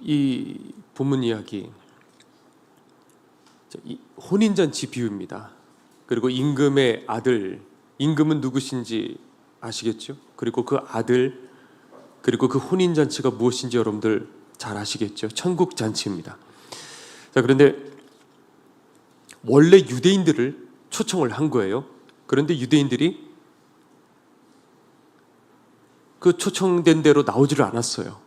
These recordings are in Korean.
이 본문 이야기 혼인잔치 비유입니다. 그리고 임금의 아들, 임금은 누구신지 아시겠죠? 그리고 그 아들, 그리고 그 혼인잔치가 무엇인지 여러분들 잘 아시겠죠? 천국잔치입니다. 자, 그런데 원래 유대인들을 초청을 한 거예요. 그런데 유대인들이 그 초청된 대로 나오지를 않았어요.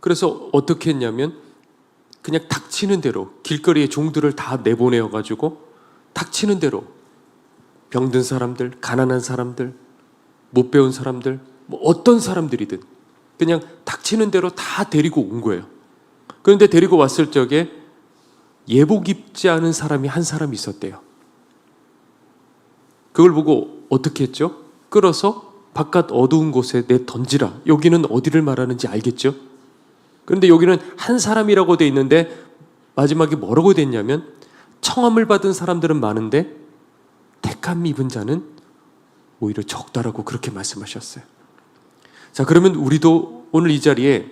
그래서 어떻게 했냐면 그냥 닥치는 대로 길거리에 종들을 다 내보내어가지고 닥치는 대로 병든 사람들, 가난한 사람들, 못 배운 사람들, 뭐 어떤 사람들이든 그냥 닥치는 대로 다 데리고 온 거예요. 그런데 데리고 왔을 적에 예복 입지 않은 사람이 한 사람이 있었대요. 그걸 보고 어떻게 했죠? 끌어서 바깥 어두운 곳에 내 던지라. 여기는 어디를 말하는지 알겠죠? 그런데 여기는 한 사람이라고 돼 있는데 마지막에 뭐라고 돼 있냐면 청함을 받은 사람들은 많은데 택함 입은 자는 오히려 적다라고 그렇게 말씀하셨어요. 자, 그러면 우리도 오늘 이 자리에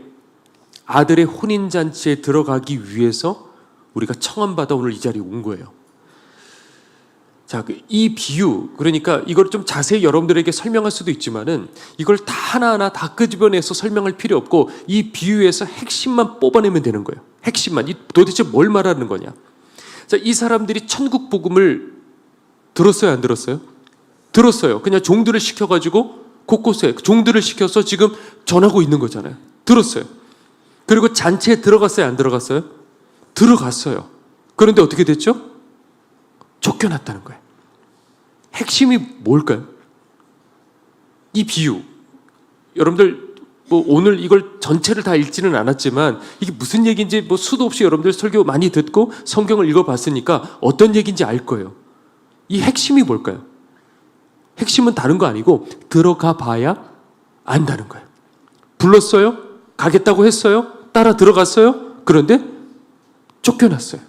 아들의 혼인잔치에 들어가기 위해서 우리가 청함받아 오늘 이 자리에 온 거예요. 자, 이 비유, 그러니까 이걸 좀 자세히 여러분들에게 설명할 수도 있지만은 이걸 다 하나하나 다 끄집어내서 설명할 필요 없고 이 비유에서 핵심만 뽑아내면 되는 거예요. 핵심만. 이 도대체 뭘 말하는 거냐? 자, 이 사람들이 천국 복음을 들었어요, 안 들었어요? 들었어요. 그냥 종들을 시켜가지고 곳곳에 종들을 시켜서 지금 전하고 있는 거잖아요. 들었어요. 그리고 잔치에 들어갔어요, 안 들어갔어요? 들어갔어요. 그런데 어떻게 됐죠? 쫓겨났다는 거예요. 핵심이 뭘까요? 이 비유. 여러분들 뭐 오늘 이걸 전체를 다 읽지는 않았지만 이게 무슨 얘기인지 뭐 수도 없이 여러분들 설교 많이 듣고 성경을 읽어봤으니까 어떤 얘기인지 알 거예요. 이 핵심이 뭘까요? 핵심은 다른 거 아니고 들어가 봐야 안다는 거예요. 불렀어요? 가겠다고 했어요? 따라 들어갔어요? 그런데 쫓겨났어요.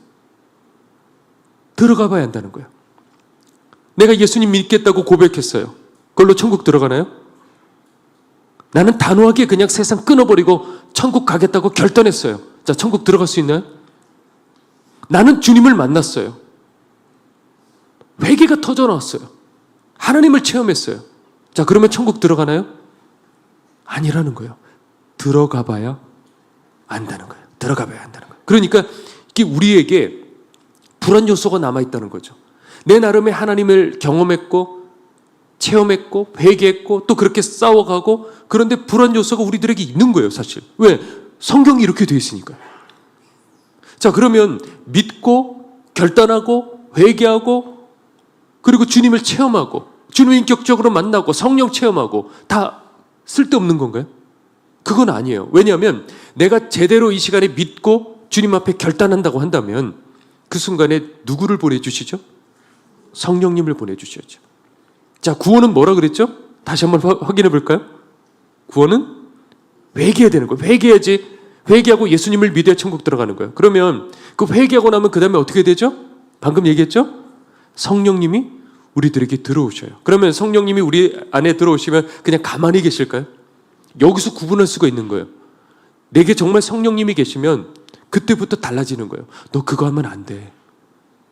들어가 봐야 한다는 거예요. 내가 예수님 믿겠다고 고백했어요. 그걸로 천국 들어가나요? 나는 단호하게 그냥 세상 끊어버리고 천국 가겠다고 결단했어요. 자, 천국 들어갈 수 있나요? 나는 주님을 만났어요. 회개가 터져 나왔어요. 하나님을 체험했어요. 자, 그러면 천국 들어가나요? 아니라는 거예요. 들어가 봐야 안다는 거예요. 들어가 봐야 한다는 거예요. 그러니까 이게 우리에게 불안 요소가 남아있다는 거죠. 내 나름의 하나님을 경험했고 체험했고 회개했고 또 그렇게 싸워가고 그런데 불안 요소가 우리들에게 있는 거예요, 사실. 왜? 성경이 이렇게 되어 있으니까요. 자, 그러면 믿고 결단하고 회개하고 그리고 주님을 체험하고 주님을 인격적으로 만나고 성령 체험하고 다 쓸데없는 건가요? 그건 아니에요. 왜냐하면 내가 제대로 이 시간에 믿고 주님 앞에 결단한다고 한다면 그 순간에 누구를 보내주시죠? 성령님을 보내주셔야죠. 자, 구원은 뭐라 그랬죠? 다시 한번 확인해 볼까요? 구원은 회개해야 되는 거예요. 회개해야지. 회개하고 예수님을 믿어야 천국 들어가는 거예요. 그러면 그 회개하고 나면 그 다음에 어떻게 되죠? 방금 얘기했죠? 성령님이 우리들에게 들어오셔요. 그러면 성령님이 우리 안에 들어오시면 그냥 가만히 계실까요? 여기서 구분할 수가 있는 거예요. 내게 정말 성령님이 계시면 그때부터 달라지는 거예요. 너 그거 하면 안 돼.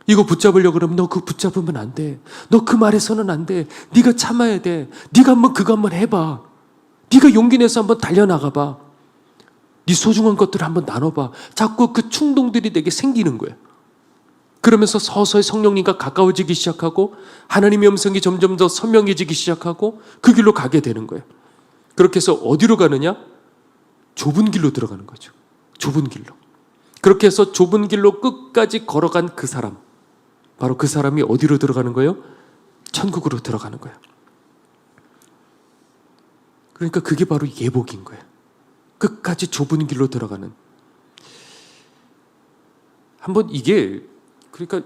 이거 붙잡으려고 그러면 너 그거 붙잡으면 안 돼. 너 그 말에서는 안 돼. 네가 참아야 돼. 네가 한번 그거 한번 해봐. 네가 용기 내서 한번 달려나가봐. 네 소중한 것들을 한번 나눠봐. 자꾸 그 충동들이 내게 생기는 거예요. 그러면서 서서히 성령님과 가까워지기 시작하고 하나님의 음성이 점점 더 선명해지기 시작하고 그 길로 가게 되는 거예요. 그렇게 해서 어디로 가느냐? 좁은 길로 들어가는 거죠. 좁은 길로. 그렇게 해서 좁은 길로 끝까지 걸어간 그 사람, 바로 그 사람이 어디로 들어가는 거예요? 천국으로 들어가는 거예요. 그러니까 그게 바로 예복인 거예요. 끝까지 좁은 길로 들어가는. 한번 이게 그러니까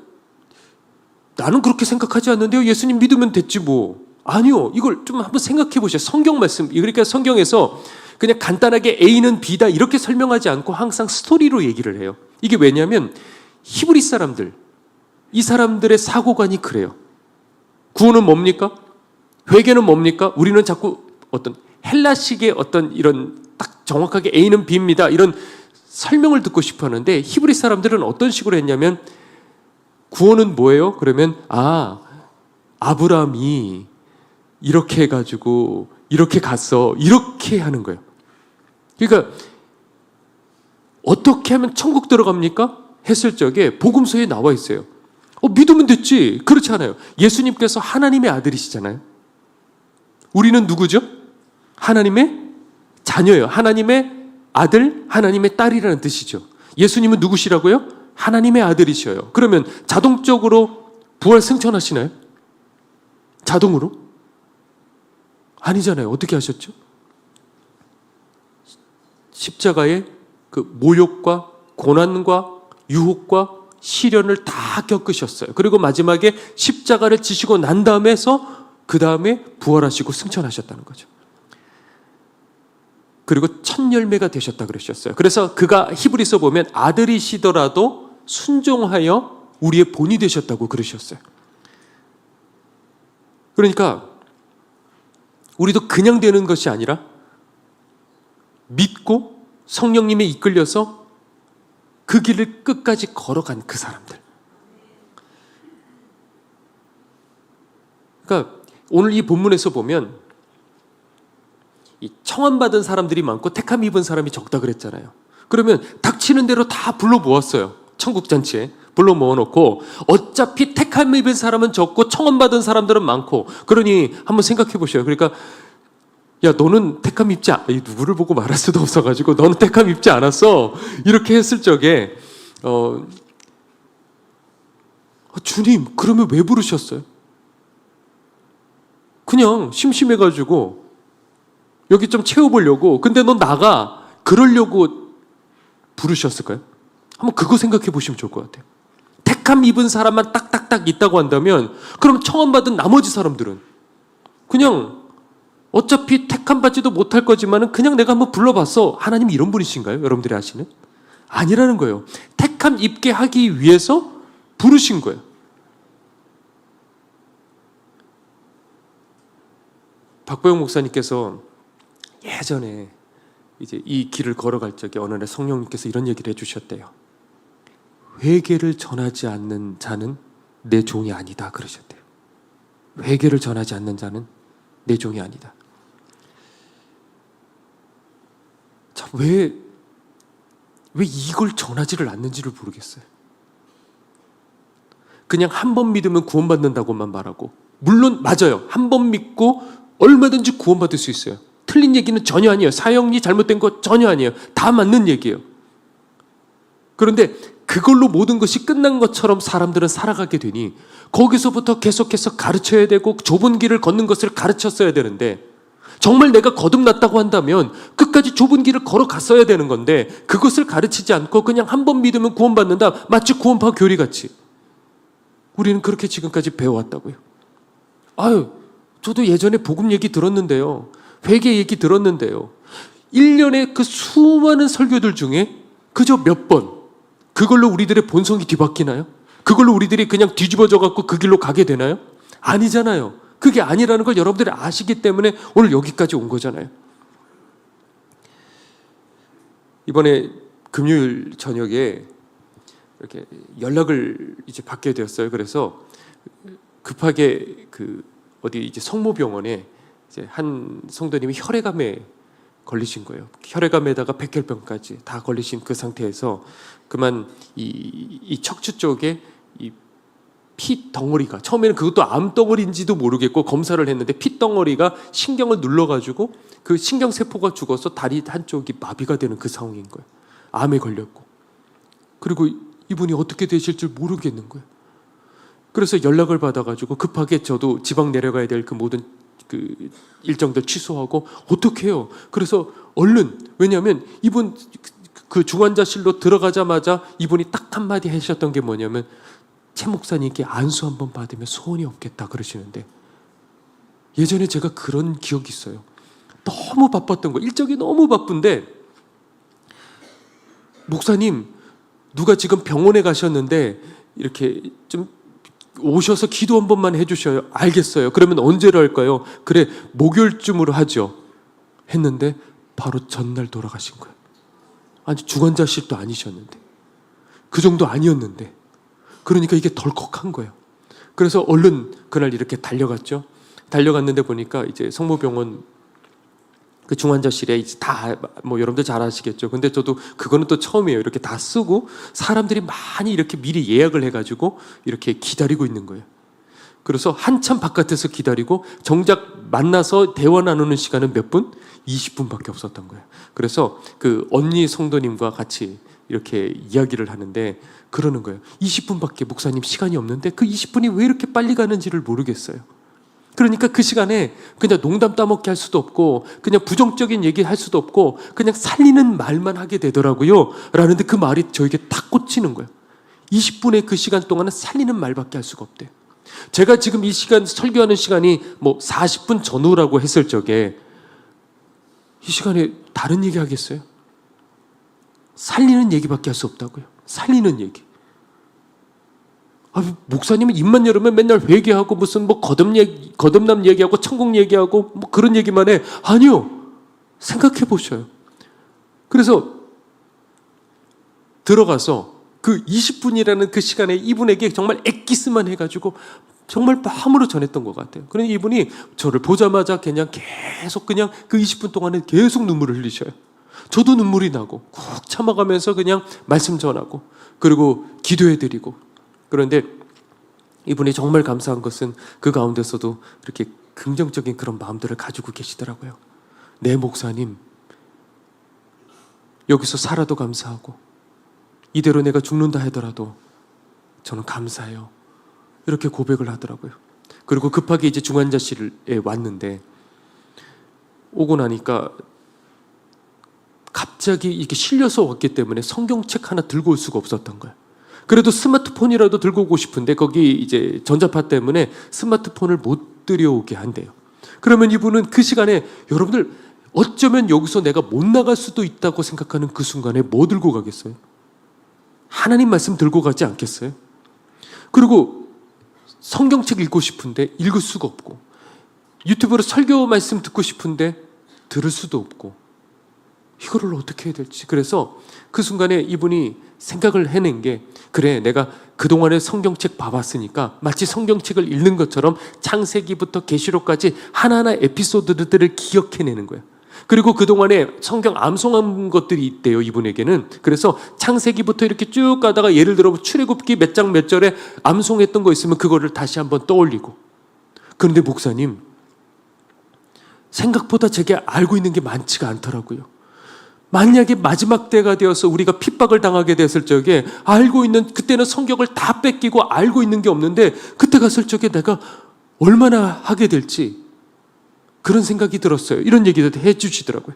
나는 그렇게 생각하지 않는데요. 예수님 믿으면 됐지 뭐. 아니요. 이걸 좀 한번 생각해 보세요. 성경 말씀. 그러니까 성경에서 그냥 간단하게 A는 B다 이렇게 설명하지 않고 항상 스토리로 얘기를 해요. 이게 왜냐하면 히브리 사람들, 이 사람들의 사고관이 그래요. 구원은 뭡니까? 회개는 뭡니까? 우리는 자꾸 어떤 헬라식의 어떤 이런 딱 정확하게 A는 B입니다. 이런 설명을 듣고 싶어 하는데 히브리 사람들은 어떤 식으로 했냐면 구원은 뭐예요? 그러면 아브라함이 이렇게 해가지고 이렇게 갔어. 이렇게 하는 거예요. 그러니까 어떻게 하면 천국 들어갑니까? 했을 적에 복음서에 나와 있어요. 믿으면 됐지. 그렇지 않아요. 예수님께서 하나님의 아들이시잖아요. 우리는 누구죠? 하나님의 자녀예요. 하나님의 아들, 하나님의 딸이라는 뜻이죠. 예수님은 누구시라고요? 하나님의 아들이셔요. 그러면 자동적으로 부활 승천하시나요? 자동으로? 아니잖아요. 어떻게 하셨죠? 십자가의 그 모욕과 고난과 유혹과 시련을 다 겪으셨어요. 그리고 마지막에 십자가를 지시고 난 다음에서 그 다음에 부활하시고 승천하셨다는 거죠. 그리고 첫 열매가 되셨다 그러셨어요. 그래서 그가 히브리서 보면 아들이시더라도 순종하여 우리의 본이 되셨다고 그러셨어요. 그러니까 우리도 그냥 되는 것이 아니라 믿고 성령님에 이끌려서 그 길을 끝까지 걸어간 그 사람들. 그러니까 오늘 이 본문에서 보면 이 청함받은 사람들이 많고 택함 입은 사람이 적다 그랬잖아요. 그러면 닥치는 대로 다 불러 모았어요. 천국잔치에 불러 모아놓고 어차피 택함 입은 사람은 적고 청함받은 사람들은 많고 그러니 한번 생각해 보셔요. 그러니까 야 너는 택함 입지 누구를 보고 말할 수도 없어가지고 너는 택함 입지 않았어. 이렇게 했을 적에 주님 그러면 왜 부르셨어요? 그냥 심심해가지고 여기 좀 채워보려고. 근데 넌 나가. 그러려고 부르셨을까요? 한번 그거 생각해 보시면 좋을 것 같아요. 택함 입은 사람만 딱딱딱 있다고 한다면 그럼 청함받은 나머지 사람들은 그냥 어차피 택함 받지도 못할 거지만은 그냥 내가 한번 불러봤어. 하나님이 이런 분이신가요? 여러분들이 아시는? 아니라는 거예요. 택함 입게 하기 위해서 부르신 거예요. 박보영 목사님께서 예전에 이제 이 길을 걸어갈 적에 어느 날 성령님께서 이런 얘기를 해주셨대요. 회개를 전하지 않는 자는 내 종이 아니다 그러셨대요. 회개를 전하지 않는 자는 내 종이 아니다. 자, 왜 이걸 전하지를 않는지를 모르겠어요. 그냥 한 번 믿으면 구원받는다고만 말하고, 물론 맞아요. 한 번 믿고 얼마든지 구원받을 수 있어요. 틀린 얘기는 전혀 아니에요. 사형이 잘못된 거 전혀 아니에요. 다 맞는 얘기예요. 그런데 그걸로 모든 것이 끝난 것처럼 사람들은 살아가게 되니 거기서부터 계속해서 가르쳐야 되고 좁은 길을 걷는 것을 가르쳤어야 되는데, 정말 내가 거듭났다고 한다면 끝까지 좁은 길을 걸어갔어야 되는 건데 그것을 가르치지 않고 그냥 한 번 믿으면 구원받는다. 마치 구원파 교리같이 우리는 그렇게 지금까지 배워왔다고요. 저도 예전에 복음 얘기 들었는데요. 회개 얘기 들었는데요. 1년에 그 수많은 설교들 중에 그저 몇 번 그걸로 우리들의 본성이 뒤바뀌나요? 그걸로 우리들이 그냥 뒤집어져 갖고 그 길로 가게 되나요? 아니잖아요. 그게 아니라는 걸 여러분들이 아시기 때문에 오늘 여기까지 온 거잖아요. 이번에 금요일 저녁에 이렇게 연락을 이제 받게 되었어요. 그래서 급하게 어디 이제 성모병원에 이제 한 성도님이 혈액암에 걸리신 거예요. 혈액암에다가 백혈병까지 다 걸리신 그 상태에서 그만 이 척추 쪽에 이 피 덩어리가, 처음에는 그것도 암 덩어리인지도 모르겠고 검사를 했는데 피 덩어리가 신경을 눌러가지고 그 신경세포가 죽어서 다리 한쪽이 마비가 되는 그 상황인 거예요. 암에 걸렸고. 그리고 이분이 어떻게 되실 줄 모르겠는 거예요. 그래서 연락을 받아가지고 급하게 저도 지방 내려가야 될 그 모든 그 일정들 취소하고 어떻게 해요? 그래서 얼른, 왜냐하면 이분 그 중환자실로 들어가자마자 이분이 딱 한마디 하셨던 게 뭐냐면 최 목사님께 안수 한번 받으면 소원이 없겠다 그러시는데, 예전에 제가 그런 기억이 있어요. 너무 바빴던 거, 일정이 너무 바쁜데 목사님 누가 지금 병원에 가셨는데 이렇게 좀 오셔서 기도 한 번만 해주셔요. 알겠어요. 그러면 언제로 할까요? 그래 목요일쯤으로 하죠. 했는데 바로 전날 돌아가신 거예요. 아니, 중환자실도 아니셨는데, 그 정도 아니었는데, 그러니까 이게 덜컥한 거예요. 그래서 얼른 그날 이렇게 달려갔죠. 달려갔는데 보니까 이제 성모병원 그 중환자실에 이제 다 뭐 여러분들 잘 아시겠죠. 근데 저도 그거는 또 처음이에요. 이렇게 다 쓰고 사람들이 많이 이렇게 미리 예약을 해가지고 이렇게 기다리고 있는 거예요. 그래서 한참 바깥에서 기다리고 정작 만나서 대화 나누는 시간은 몇 분? 20분밖에 없었던 거예요. 그래서 그 언니 성도님과 같이 이렇게 이야기를 하는데 그러는 거예요. 20분밖에 목사님 시간이 없는데 그 20분이 왜 이렇게 빨리 가는지를 모르겠어요. 그러니까 그 시간에 그냥 농담 따먹게 할 수도 없고 그냥 부정적인 얘기 할 수도 없고 그냥 살리는 말만 하게 되더라고요. 라는데 그 말이 저에게 탁 꽂히는 거예요. 20분의 그 시간 동안은 살리는 말밖에 할 수가 없대요. 제가 지금 이 시간 설교하는 시간이 뭐 40분 전후라고 했을 적에 이 시간에 다른 얘기 하겠어요? 살리는 얘기밖에 할 수 없다고요. 살리는 얘기. 목사님은 입만 열으면 맨날 회개하고 무슨 뭐 거듭남 얘기하고 천국 얘기하고 뭐 그런 얘기만 해. 아니요. 생각해 보셔요. 그래서 들어가서 그 20분이라는 그 시간에 이분에게 정말 엑기스만 해가지고 정말 마음으로 전했던 것 같아요. 그러니 이분이 저를 보자마자 그냥 계속 그냥 그 20분 동안에 계속 눈물을 흘리셔요. 저도 눈물이 나고 꾹 참아가면서 그냥 말씀 전하고 그리고 기도해드리고 그런데 이분이 정말 감사한 것은 그 가운데서도 이렇게 긍정적인 그런 마음들을 가지고 계시더라고요. 내 목사님 여기서 살아도 감사하고 이대로 내가 죽는다 하더라도 저는 감사해요. 이렇게 고백을 하더라고요. 그리고 급하게 이제 중환자실에 왔는데 오고 나니까 갑자기 이렇게 실려서 왔기 때문에 성경책 하나 들고 올 수가 없었던 거예요. 그래도 스마트폰이라도 들고 오고 싶은데 거기 이제 전자파 때문에 스마트폰을 못 들여오게 한대요. 그러면 이분은 그 시간에 여러분들 어쩌면 여기서 내가 못 나갈 수도 있다고 생각하는 그 순간에 뭐 들고 가겠어요? 하나님 말씀 들고 가지 않겠어요? 그리고 성경책 읽고 싶은데 읽을 수가 없고 유튜브로 설교 말씀 듣고 싶은데 들을 수도 없고 이거를 어떻게 해야 될지. 그래서 그 순간에 이분이 생각을 해낸 게 그래 내가 그동안에 성경책 봐봤으니까 마치 성경책을 읽는 것처럼 창세기부터 계시록까지 하나하나 에피소드들을 기억해내는 거예요. 그리고 그동안에 성경 암송한 것들이 있대요, 이분에게는. 그래서 창세기부터 이렇게 쭉 가다가 예를 들어 출애굽기 몇 장 몇 절에 암송했던 거 있으면 그거를 다시 한번 떠올리고. 그런데 목사님, 생각보다 제게 알고 있는 게 많지가 않더라고요. 만약에 마지막 때가 되어서 우리가 핍박을 당하게 됐을 적에 알고 있는, 그때는 성경을 다 뺏기고 알고 있는 게 없는데 그때 갔을 적에 내가 얼마나 하게 될지 그런 생각이 들었어요. 이런 얘기도 해주시더라고요.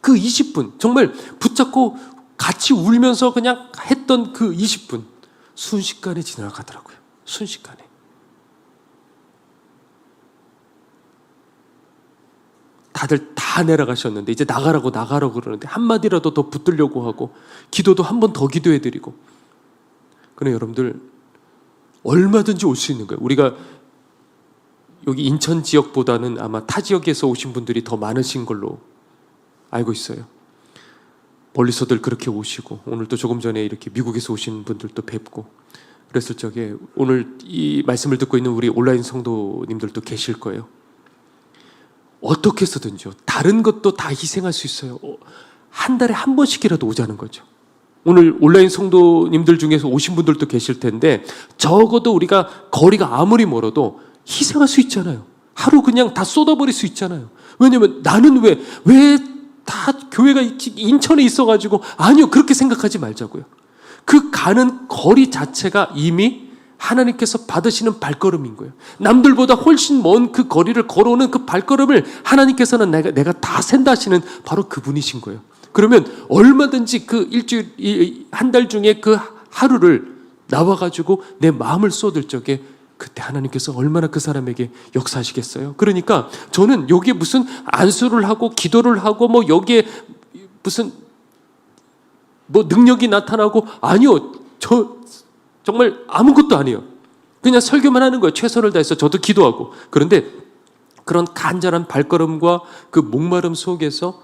그 20분 정말 붙잡고 같이 울면서 그냥 했던 그 20분 순식간에 지나가더라고요. 순식간에. 다들 다 내려가셨는데 이제 나가라고 그러는데 한마디라도 더 붙들려고 하고 기도도 한 번 더 기도해드리고. 그래 여러분들 얼마든지 올 수 있는 거예요. 우리가 여기 인천 지역보다는 아마 타 지역에서 오신 분들이 더 많으신 걸로 알고 있어요. 멀리서들 그렇게 오시고 오늘 또 조금 전에 이렇게 미국에서 오신 분들도 뵙고 그랬을 적에 오늘 이 말씀을 듣고 있는 우리 온라인 성도님들도 계실 거예요. 어떻게 해서든지요. 다른 것도 다 희생할 수 있어요. 한 달에 한 번씩이라도 오자는 거죠. 오늘 온라인 성도님들 중에서 오신 분들도 계실 텐데 적어도 우리가 거리가 아무리 멀어도 희생할 수 있잖아요. 하루 그냥 다 쏟아버릴 수 있잖아요. 왜냐면 나는 왜 다 교회가 인천에 있어가지고 아니요 그렇게 생각하지 말자고요. 그 가는 거리 자체가 이미 하나님께서 받으시는 발걸음인 거예요. 남들보다 훨씬 먼 그 거리를 걸어오는 그 발걸음을 하나님께서는 내가 다 샌다 하시는 바로 그분이신 거예요. 그러면 얼마든지 그 일주일, 한 달 중에 그 하루를 나와가지고 내 마음을 쏟을 적에 그때 하나님께서 얼마나 그 사람에게 역사하시겠어요? 그러니까 저는 여기에 무슨 안수를 하고 기도를 하고 뭐 여기에 무슨 뭐 능력이 나타나고 아니요. 저 정말 아무것도 아니에요. 그냥 설교만 하는 거예요. 최선을 다해서 저도 기도하고. 그런데 그런 간절한 발걸음과 그 목마름 속에서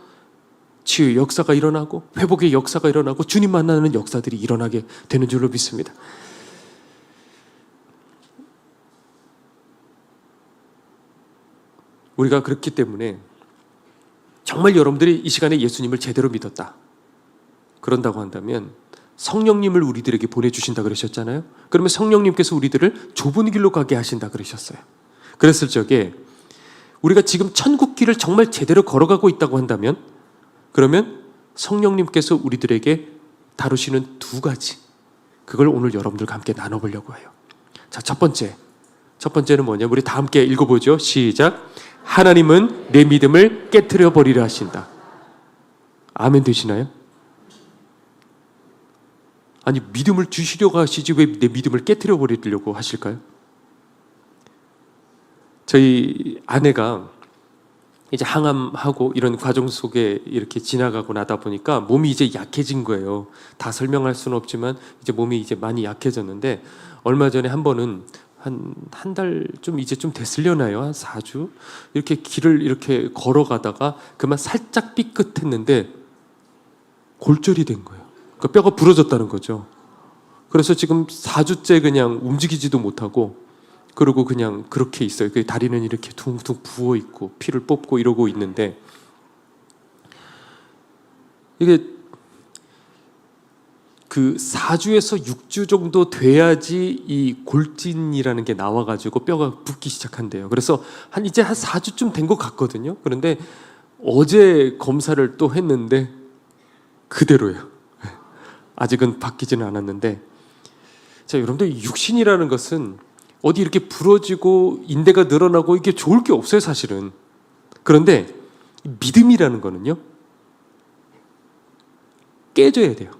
치유의 역사가 일어나고 회복의 역사가 일어나고 주님 만나는 역사들이 일어나게 되는 줄로 믿습니다. 우리가 그렇기 때문에 정말 여러분들이 이 시간에 예수님을 제대로 믿었다, 그런다고 한다면 성령님을 우리들에게 보내주신다 그러셨잖아요. 그러면 성령님께서 우리들을 좁은 길로 가게 하신다 그러셨어요. 그랬을 적에 우리가 지금 천국 길을 정말 제대로 걸어가고 있다고 한다면, 그러면 성령님께서 우리들에게 다루시는 두 가지, 그걸 오늘 여러분들과 함께 나눠보려고 해요. 자, 첫 번째는 뭐냐? 우리 다 함께 읽어보죠. 시작. 하나님은 내 믿음을 깨트려 버리려 하신다. 아멘 되시나요? 아니, 믿음을 주시려고 하시지 왜 내 믿음을 깨트려 버리려고 하실까요? 저희 아내가 이제 항암하고 이런 과정 속에 이렇게 지나가고 나다 보니까 몸이 이제 약해진 거예요. 다 설명할 수는 없지만 이제 몸이 이제 많이 약해졌는데, 얼마 전에 한 번은 한 달 좀 이제 좀 됐으려나요? 한 4주? 이렇게 길을 이렇게 걸어가다가 그만 살짝 삐끗했는데 골절이 된 거예요. 그러니까 뼈가 부러졌다는 거죠. 그래서 지금 4주째 그냥 움직이지도 못하고, 그리고 그냥 그렇게 있어요. 그 다리는 이렇게 둥둥 부어 있고 피를 뽑고 이러고 있는데, 이게 그 4주에서 6주 정도 돼야지 이 골진이라는 게 나와가지고 뼈가 붓기 시작한대요. 그래서 이제 한 4주쯤 된 것 같거든요. 그런데 어제 검사를 또 했는데 그대로예요. 아직은 바뀌지는 않았는데, 자, 여러분들 육신이라는 것은 어디 이렇게 부러지고 인대가 늘어나고 이게 좋을 게 없어요, 사실은. 그런데 믿음이라는 거는요, 깨져야 돼요.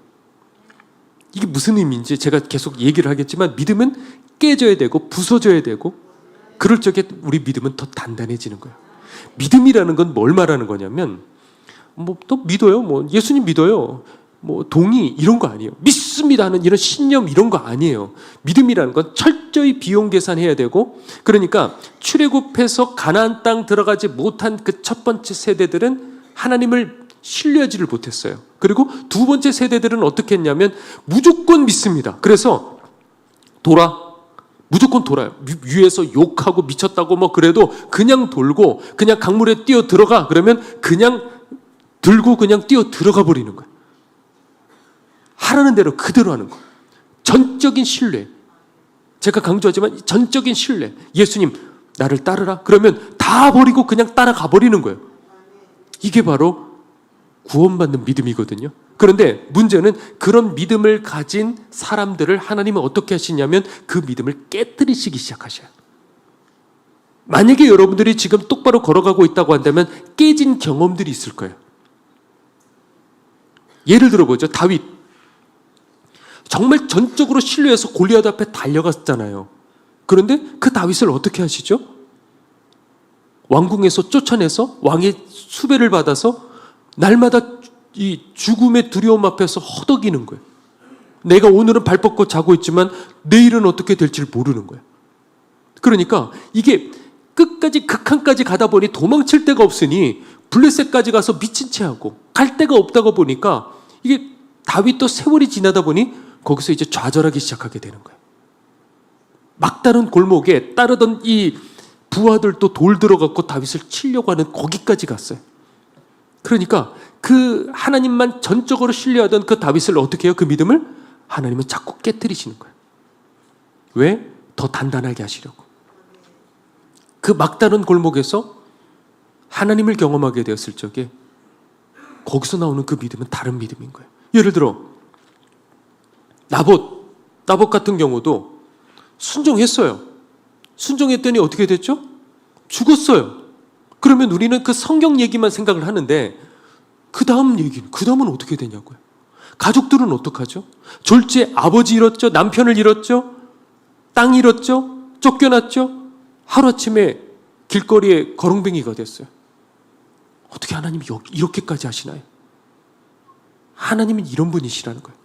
이게 무슨 의미인지 제가 계속 얘기를 하겠지만, 믿음은 깨져야 되고 부서져야 되고, 그럴 적에 우리 믿음은 더 단단해지는 거예요. 믿음이라는 건 뭘 말하는 거냐면, 뭐 또 믿어요, 뭐 예수님 믿어요, 뭐 동의 이런 거 아니에요. 믿습니다 하는 이런 신념 이런 거 아니에요. 믿음이라는 건 철저히 비용 계산해야 되고, 그러니까 출애굽해서 가나안 땅 들어가지 못한 그 첫 번째 세대들은 하나님을 신뢰하지를 못했어요. 그리고 두 번째 세대들은 어떻게 했냐면 무조건 믿습니다. 그래서 무조건 돌아요. 위에서 욕하고 미쳤다고 뭐 그래도 그냥 돌고, 그냥 강물에 뛰어 들어가 그러면 그냥 들고 그냥 뛰어 들어가 버리는 거예요. 하라는 대로 그대로 하는 거예요. 전적인 신뢰. 제가 강조하지만 전적인 신뢰. 예수님 나를 따르라 그러면 다 버리고 그냥 따라가 버리는 거예요. 이게 바로 구원받는 믿음이거든요. 그런데 문제는 그런 믿음을 가진 사람들을 하나님은 어떻게 하시냐면 그 믿음을 깨뜨리시기 시작하셔요. 만약에 여러분들이 지금 똑바로 걸어가고 있다고 한다면 깨진 경험들이 있을 거예요. 예를 들어보죠. 다윗. 정말 전적으로 신뢰해서 골리앗 앞에 달려갔잖아요. 그런데 그 다윗을 어떻게 하시죠? 왕궁에서 쫓아내서 왕의 수배를 받아서 날마다 이 죽음의 두려움 앞에서 허덕이는 거예요. 내가 오늘은 발 뻗고 자고 있지만 내일은 어떻게 될지 모르는 거예요. 그러니까 이게 끝까지 극한까지 가다 보니 도망칠 데가 없으니 블레셋까지 가서 미친 채 하고 갈 데가 없다가 보니까 이게 다윗도 세월이 지나다 보니 거기서 이제 좌절하기 시작하게 되는 거예요. 막다른 골목에 따르던 이 부하들도 돌 들어갖고 다윗을 치려고 하는 거기까지 갔어요. 그러니까 그 하나님만 전적으로 신뢰하던 그 다윗을 어떻게 해요? 그 믿음을 하나님은 자꾸 깨트리시는 거예요. 왜? 더 단단하게 하시려고. 그 막다른 골목에서 하나님을 경험하게 되었을 적에 거기서 나오는 그 믿음은 다른 믿음인 거예요. 예를 들어 나봇 같은 경우도 순종했어요. 순종했더니 어떻게 됐죠? 죽었어요. 그러면 우리는 그 성경 얘기만 생각을 하는데 그 다음은 어떻게 되냐고요. 가족들은 어떡하죠? 졸지에 아버지 잃었죠? 남편을 잃었죠? 땅 잃었죠? 쫓겨났죠? 하루아침에 길거리에 거렁뱅이가 됐어요. 어떻게 하나님이 이렇게까지 하시나요? 하나님은 이런 분이시라는 거예요.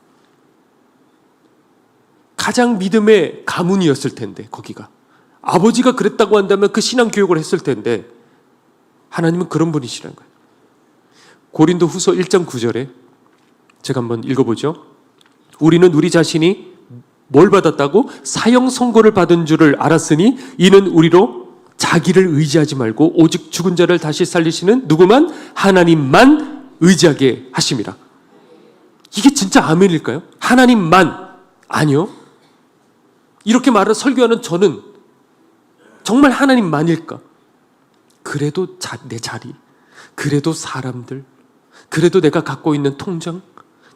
가장 믿음의 가문이었을 텐데, 거기가 아버지가 그랬다고 한다면 그 신앙 교육을 했을 텐데 하나님은 그런 분이시라는 거예요. 고린도 후서 1장 9절에 제가 한번 읽어보죠. 우리는 우리 자신이 뭘 받았다고? 사형 선고를 받은 줄을 알았으니 이는 우리로 자기를 의지하지 말고 오직 죽은 자를 다시 살리시는 누구만? 하나님만 의지하게 하심이라. 이게 진짜 아멘일까요? 하나님만. 아니요. 이렇게 말을 설교하는 저는 정말 하나님만일까? 그래도 내 자리, 그래도 사람들, 그래도 내가 갖고 있는 통장,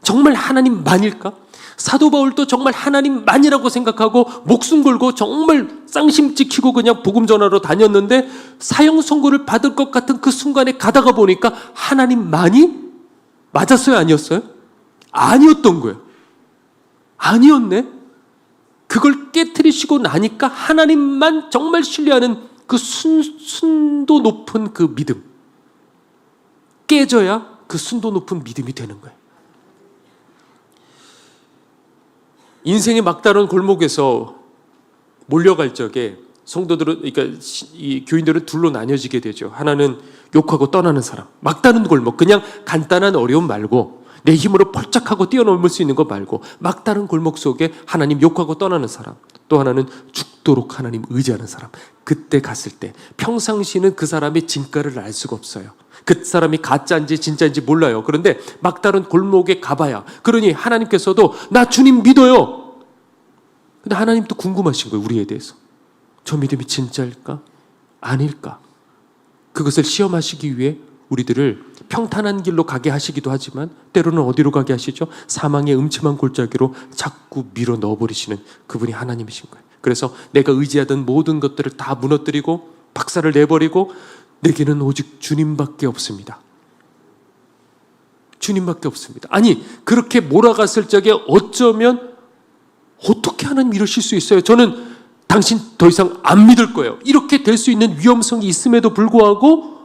정말 하나님만일까? 사도 바울도 정말 하나님만이라고 생각하고 목숨 걸고 정말 쌍심 지키고 그냥 복음 전하러 다녔는데 사형 선고를 받을 것 같은 그 순간에 가다가 보니까 하나님만이 맞았어요? 아니었어요? 아니었던 거예요. 아니었네? 그걸 깨트리시고 나니까 하나님만 정말 신뢰하는 그 순도 높은 그 믿음, 깨져야 그 순도 높은 믿음이 되는 거예요. 인생의 막다른 골목에서 몰려갈 적에 성도들은, 그러니까 이 교인들은 둘로 나뉘어지게 되죠. 하나는 욕하고 떠나는 사람, 막다른 골목, 그냥 간단한 어려움 말고 내 힘으로 펄쩍하고 뛰어넘을 수 있는 거 말고 막다른 골목 속에 하나님 욕하고 떠나는 사람, 또 하나는 죽도록 하나님 의지하는 사람. 그때 갔을 때 평상시는 그 사람의 진가를 알 수가 없어요. 그 사람이 가짜인지 진짜인지 몰라요. 그런데 막다른 골목에 가봐야, 그러니 하나님께서도 나 주님 믿어요. 근데 하나님도 궁금하신 거예요. 우리에 대해서. 저 믿음이 진짜일까? 아닐까? 그것을 시험하시기 위해 우리들을 평탄한 길로 가게 하시기도 하지만 때로는 어디로 가게 하시죠? 사망의 음침한 골짜기로 자꾸 밀어 넣어버리시는 그분이 하나님이신 거예요. 그래서 내가 의지하던 모든 것들을 다 무너뜨리고 박살을 내버리고 내게는 오직 주님밖에 없습니다. 주님밖에 없습니다. 아니, 그렇게 몰아갔을 적에 어쩌면 어떻게 하나님 이러실 수 있어요? 저는 당신 더 이상 안 믿을 거예요. 이렇게 될 수 있는 위험성이 있음에도 불구하고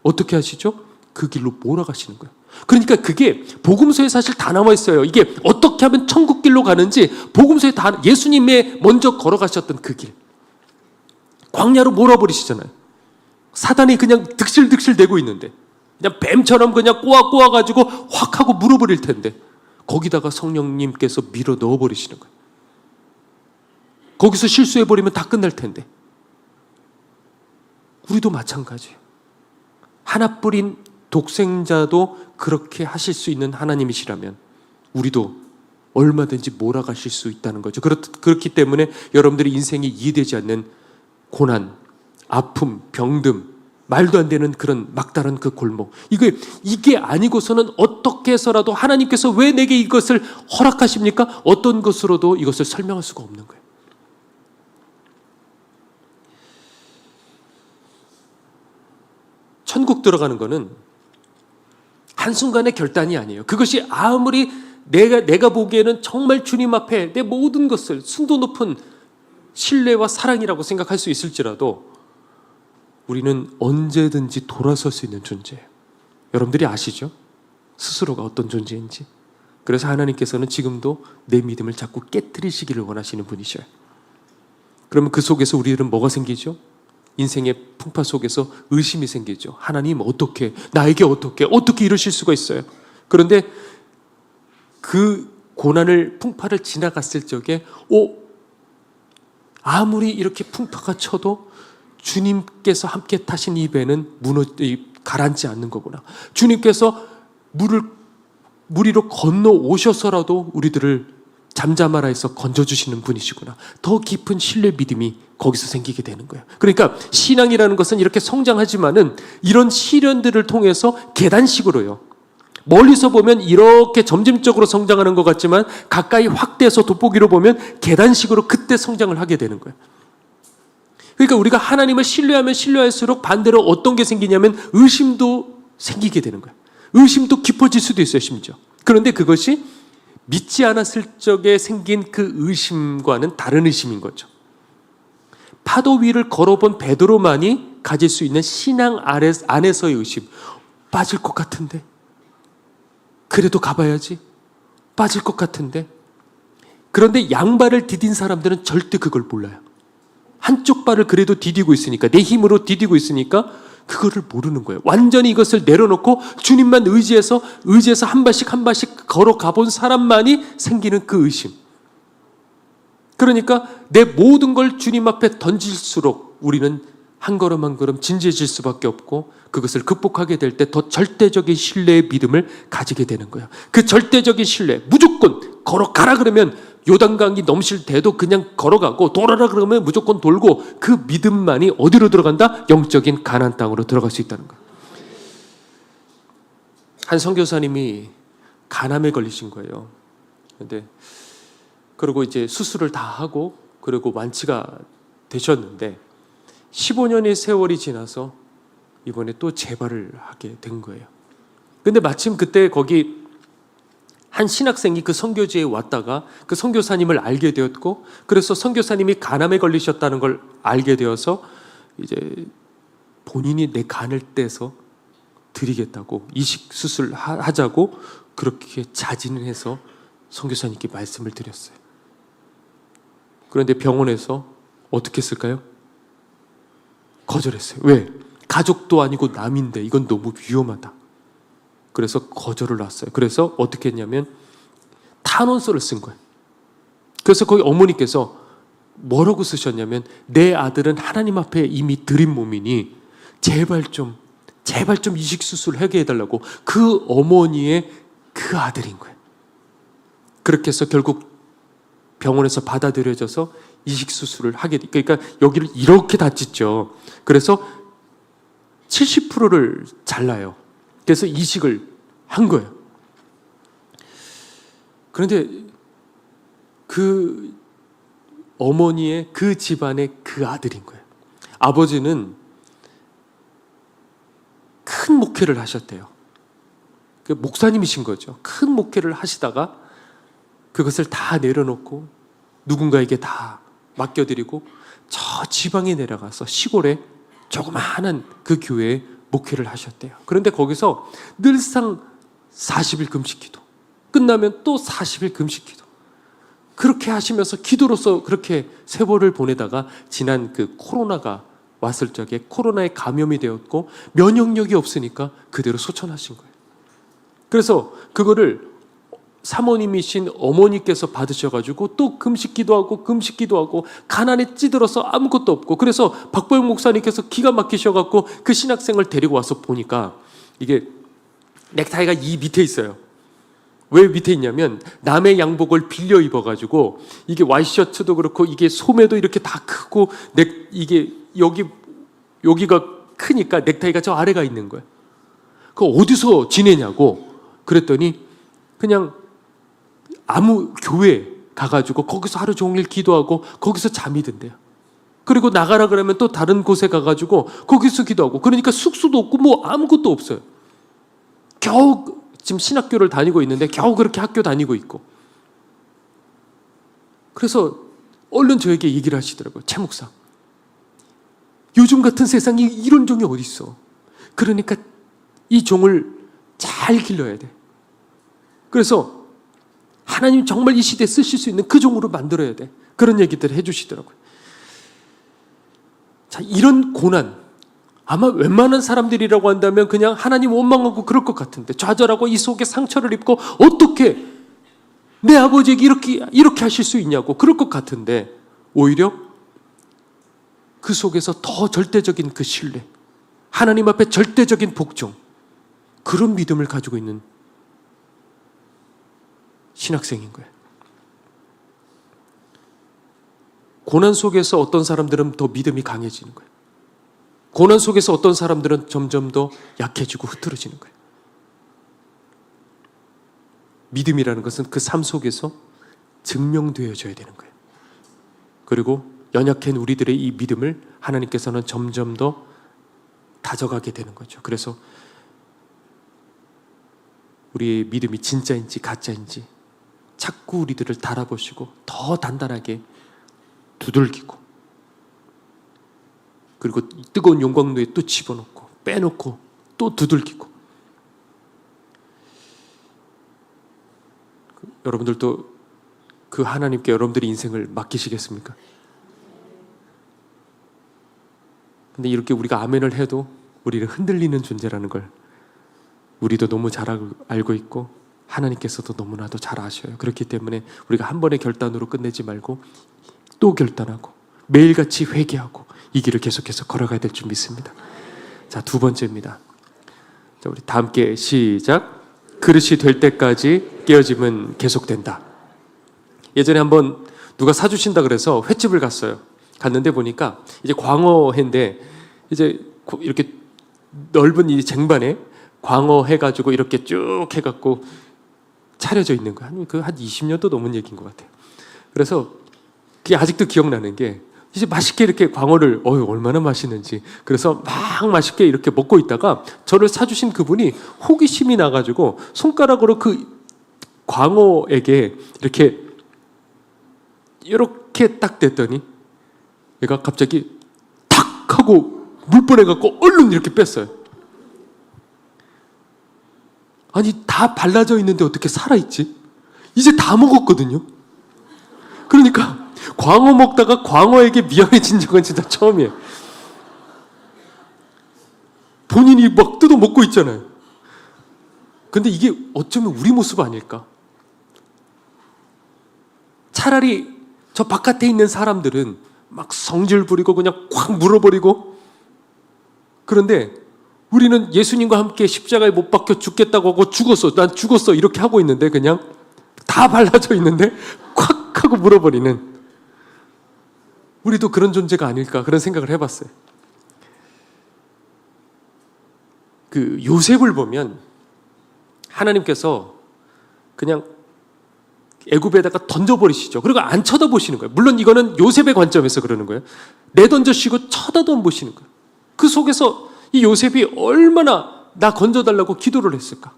어떻게 하시죠? 그 길로 몰아가시는 거예요. 그러니까 그게 복음서에 사실 다 나와 있어요. 이게 어떻게 하면 천국 길로 가는지 복음서에 다, 예수님의 먼저 걸어가셨던 그 길, 광야로 몰아버리시잖아요. 사단이 그냥 득실득실 대고 있는데 그냥 뱀처럼 그냥 꼬아가지고 확 하고 물어버릴 텐데 거기다가 성령님께서 밀어 넣어버리시는 거예요. 거기서 실수해버리면 다 끝날 텐데 우리도 마찬가지예요. 하나뿐인 독생자도 그렇게 하실 수 있는 하나님이시라면 우리도 얼마든지 몰아가실 수 있다는 거죠. 그렇기 때문에 여러분들이 인생이 이해되지 않는 고난, 아픔, 병듦, 말도 안 되는 그런 막다른 그 골목, 이게 아니고서는 어떻게 해서라도 하나님께서 왜 내게 이것을 허락하십니까? 어떤 것으로도 이것을 설명할 수가 없는 거예요. 천국 들어가는 거는 한순간의 결단이 아니에요. 그것이 아무리 내가 보기에는 정말 주님 앞에 내 모든 것을 순도 높은 신뢰와 사랑이라고 생각할 수 있을지라도 우리는 언제든지 돌아설 수 있는 존재예요. 여러분들이 아시죠? 스스로가 어떤 존재인지. 그래서 하나님께서는 지금도 내 믿음을 자꾸 깨트리시기를 원하시는 분이셔요. 그러면 그 속에서 우리들은 뭐가 생기죠? 인생의 풍파 속에서 의심이 생기죠. 하나님 어떻게, 나에게 어떻게 이러실 수가 있어요? 그런데 그 고난을, 풍파를 지나갔을 적에 아무리 이렇게 풍파가 쳐도 주님께서 함께 타신 이 배는 가라앉지 않는 거구나. 주님께서 물 위로 건너 오셔서라도 우리들을 잠잠하라 해서 건져주시는 분이시구나. 더 깊은 신뢰 믿음이 거기서 생기게 되는 거예요. 그러니까 신앙이라는 것은 이렇게 성장하지만은 이런 시련들을 통해서 계단식으로요. 멀리서 보면 이렇게 점진적으로 성장하는 것 같지만 가까이 확대해서 돋보기로 보면 계단식으로 그때 성장을 하게 되는 거예요. 그러니까 우리가 하나님을 신뢰하면 신뢰할수록 반대로 어떤 게 생기냐면 의심도 생기게 되는 거예요. 의심도 깊어질 수도 있어요, 심지어. 그런데 그것이 믿지 않았을 적에 생긴 그 의심과는 다른 의심인 거죠. 파도 위를 걸어본 베드로만이 가질 수 있는 신앙 안에서의 의심. 빠질 것 같은데, 그래도 가봐야지. 빠질 것 같은데. 그런데 양발을 디딘 사람들은 절대 그걸 몰라요. 한쪽 발을 그래도 디디고 있으니까, 내 힘으로 디디고 있으니까 그거를 모르는 거예요. 완전히 이것을 내려놓고 주님만 의지해서 한 발씩 걸어가 본 사람만이 생기는 그 의심. 그러니까 내 모든 걸 주님 앞에 던질수록 우리는 한 걸음 한 걸음 진지해질 수밖에 없고, 그것을 극복하게 될 때 더 절대적인 신뢰의 믿음을 가지게 되는 거예요. 그 절대적인 신뢰, 무조건 걸어가라 그러면 요단강이 넘실 때도 그냥 걸어가고, 돌아라 그러면 무조건 돌고, 그 믿음만이 어디로 들어간다? 영적인 가나안 땅으로 들어갈 수 있다는 거예요. 한 선교사님이 간암에 걸리신 거예요. 근데 그리고 이제 수술을 다 하고 그리고 완치가 되셨는데 15년의 세월이 지나서 이번에 또 재발을 하게 된 거예요. 근데 마침 그때 거기 한 신학생이 그 선교지에 왔다가 그 선교사님을 알게 되었고, 그래서 선교사님이 간암에 걸리셨다는 걸 알게 되어서 이제 본인이 내 간을 떼서 드리겠다고, 이식 수술 하자고 그렇게 자진을 해서 선교사님께 말씀을 드렸어요. 그런데 병원에서 어떻게 했을까요? 거절했어요. 왜? 가족도 아니고 남인데 이건 너무 위험하다. 그래서 거절을 놨어요. 그래서 어떻게 했냐면 탄원서를 쓴 거예요. 그래서 거기 어머니께서 뭐라고 쓰셨냐면, 내 아들은 하나님 앞에 이미 드린 몸이니 제발 좀 이식 수술하게 해달라고. 그 어머니의 그 아들인 거예요. 그렇게 해서 결국 병원에서 받아들여져서 이식 수술을 하게 돼. 그러니까 여기를 이렇게 다 찢죠. 그래서 70%를 잘라요. 그래서 이식을 한 거예요. 그런데 그 어머니의 그 집안의 그 아들인 거예요. 아버지는 큰 목회를 하셨대요. 그 목사님이신 거죠. 큰 목회를 하시다가 그것을 다 내려놓고 누군가에게 다 맡겨드리고 저 지방에 내려가서 시골에 조그마한 그 교회에 목회를 하셨대요. 그런데 거기서 늘상 40일 금식기도, 끝나면 또 40일 금식기도, 그렇게 하시면서 기도로서 그렇게 세월을 보내다가 지난 그 코로나가 왔을 적에 코로나에 감염이 되었고 면역력이 없으니까 그대로 소천하신 거예요. 그래서 그거를 사모님이신 어머니께서 받으셔가지고 또 금식기도 하고 가난에 찌들어서 아무것도 없고, 그래서 박보영 목사님께서 기가 막히셔갖고 그 신학생을 데리고 와서 보니까 이게 넥타이가 이 밑에 있어요. 왜 밑에 있냐면 남의 양복을 빌려 입어가지고 이게 와이셔츠도 그렇고 이게 소매도 이렇게 다 크고 이게 여기가 크니까 넥타이가 저 아래가 있는 거예요. 그거 어디서 지내냐고 그랬더니 그냥 아무 교회 가가지고 거기서 하루 종일 기도하고 거기서 잠이 든대요. 그리고 나가라 그러면 또 다른 곳에 가가지고 거기서 기도하고, 그러니까 숙소도 없고 뭐 아무것도 없어요. 겨우 지금 신학교를 다니고 있는데 겨우 그렇게 학교 다니고 있고. 그래서 얼른 저에게 얘기를 하시더라고요. 최 목사, 요즘 같은 세상에 이런 종이 어디 있어. 그러니까 이 종을 잘 길러야 돼. 그래서 하나님 정말 이 시대에 쓰실 수 있는 그 종으로 만들어야 돼. 그런 얘기들을 해주시더라고요. 자, 이런 고난, 아마 웬만한 사람들이라고 한다면 그냥 하나님 원망하고 그럴 것 같은데, 좌절하고 이 속에 상처를 입고 어떻게 내 아버지에게 이렇게 하실 수 있냐고 그럴 것 같은데, 오히려 그 속에서 더 절대적인 그 신뢰, 하나님 앞에 절대적인 복종, 그런 믿음을 가지고 있는 신학생인 거예요. 고난 속에서 어떤 사람들은 더 믿음이 강해지는 거예요. 고난 속에서 어떤 사람들은 점점 더 약해지고 흐트러지는 거예요. 믿음이라는 것은 그 삶 속에서 증명되어져야 되는 거예요. 그리고 연약한 우리들의 이 믿음을 하나님께서는 점점 더 다져가게 되는 거죠. 그래서 우리의 믿음이 진짜인지 가짜인지 자꾸 우리들을 달아보시고 더 단단하게 두들기고, 그리고 뜨거운 용광로에 또 집어넣고 빼놓고 또 두들기고. 여러분들도 그 하나님께 여러분들의 인생을 맡기시겠습니까? 근데 이렇게 우리가 아멘을 해도 우리를 흔들리는 존재라는 걸 우리도 너무 잘 알고 있고 하나님께서도 너무나도 잘 아셔요. 그렇기 때문에 우리가 한 번의 결단으로 끝내지 말고 또 결단하고 매일같이 회개하고 이 길을 계속해서 걸어가야 될 줄 믿습니다. 자, 두 번째입니다. 자, 우리 다 함께 시작. 그릇이 될 때까지 깨어짐은 계속된다. 예전에 한번 누가 사주신다 그래서 횟집을 갔어요. 갔는데 보니까 이제 광어회인데 이제 이렇게 넓은 이 쟁반에 광어 해가지고 이렇게 쭉 해갖고 차려져 있는 거야. 한 20년도 넘은 얘기인 것 같아요. 그래서 그게 아직도 기억나는 게 이제 맛있게 이렇게 광어를 얼마나 맛있는지 그래서 막 맛있게 이렇게 먹고 있다가 저를 사주신 그분이 호기심이 나가지고 손가락으로 그 광어에게 이렇게 딱 댔더니 얘가 갑자기 탁 하고 물 뻔해갖고 얼른 이렇게 뺐어요. 아니 다 발라져 있는데 어떻게 살아있지? 이제 다 먹었거든요. 그러니까 광어 먹다가 광어에게 미안해진 적은 진짜 처음이에요. 본인이 막 뜯어 먹고 있잖아요. 근데 이게 어쩌면 우리 모습 아닐까? 차라리 저 바깥에 있는 사람들은 막 성질 부리고 그냥 콱 물어버리고, 그런데 우리는 예수님과 함께 십자가에 못 박혀 죽겠다고 하고 난 죽었어 이렇게 하고 있는데 그냥 다 발라져 있는데 콱 하고 물어버리는, 우리도 그런 존재가 아닐까 그런 생각을 해봤어요. 그 요셉을 보면 하나님께서 그냥 애굽에다가 던져버리시죠. 그리고 안 쳐다보시는 거예요. 물론 이거는 요셉의 관점에서 그러는 거예요. 내던져시고 쳐다도 안 보시는 거예요. 그 속에서 이 요셉이 얼마나 나 건져달라고 기도를 했을까?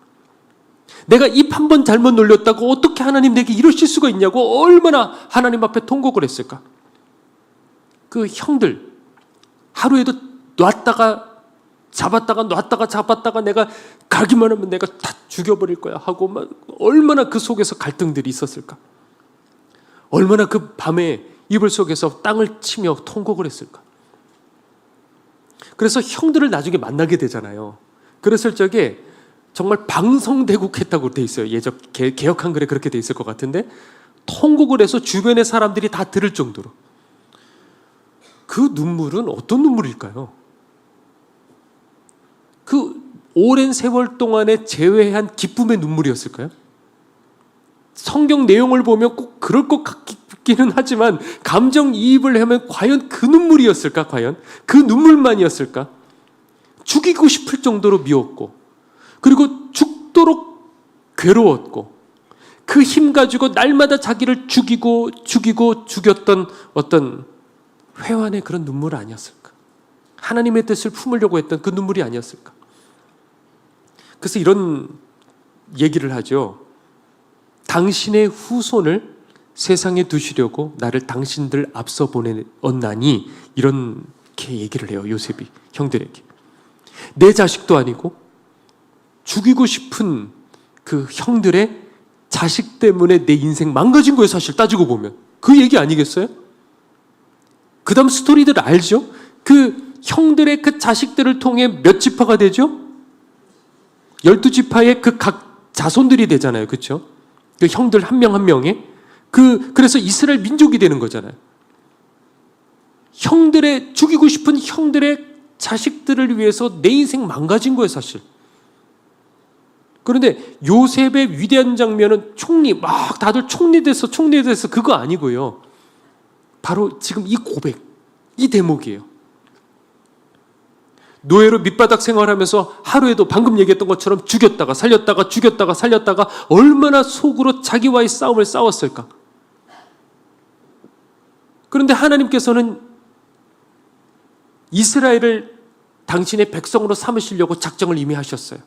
내가 입 한 번 잘못 놀렸다고 어떻게 하나님 내게 이러실 수가 있냐고 얼마나 하나님 앞에 통곡을 했을까? 그 형들 하루에도 놨다가 잡았다가 놨다가 잡았다가 내가 가기만 하면 내가 다 죽여버릴 거야 하고 막 얼마나 그 속에서 갈등들이 있었을까? 얼마나 그 밤에 이불 속에서 땅을 치며 통곡을 했을까? 그래서 형들을 나중에 만나게 되잖아요. 그랬을 적에 정말 방성대국했다고 돼 있어요. 예전 개역 한글에 그렇게 돼 있을 것 같은데 통곡을 해서 주변의 사람들이 다 들을 정도로. 그 눈물은 어떤 눈물일까요? 그 오랜 세월 동안에 제외한 기쁨의 눈물이었을까요? 성경 내용을 보면 꼭 그럴 것 같기는 하지만 감정이입을 하면 과연 그 눈물이었을까? 과연 그 눈물만이었을까? 죽이고 싶을 정도로 미웠고, 그리고 죽도록 괴로웠고, 그 힘 가지고 날마다 자기를 죽였던 어떤 회환의 그런 눈물 아니었을까? 하나님의 뜻을 품으려고 했던 그 눈물이 아니었을까? 그래서 이런 얘기를 하죠. 당신의 후손을 세상에 두시려고 나를 당신들 앞서 보내었나니, 이렇게 얘기를 해요. 요셉이 형들에게. 내 자식도 아니고 죽이고 싶은 그 형들의 자식 때문에 내 인생 망가진 거예요. 사실 따지고 보면 그 얘기 아니겠어요? 그 다음 스토리들 알죠? 그 형들의 그 자식들을 통해 몇 지파가 되죠? 12지파의 그 각 자손들이 되잖아요. 그렇죠? 그 형들 한 명 한 명에 그래서 이스라엘 민족이 되는 거잖아요. 형들의 죽이고 싶은 형들의 자식들을 위해서 내 인생 망가진 거예요, 사실. 그런데 요셉의 위대한 장면은 총리 막 다들 총리돼서 그거 아니고요. 바로 지금 이 고백, 이 대목이에요. 노예로 밑바닥 생활하면서 하루에도 방금 얘기했던 것처럼 죽였다가 살렸다가 죽였다가 살렸다가 얼마나 속으로 자기와의 싸움을 싸웠을까? 그런데 하나님께서는 이스라엘을 당신의 백성으로 삼으시려고 작정을 이미 하셨어요.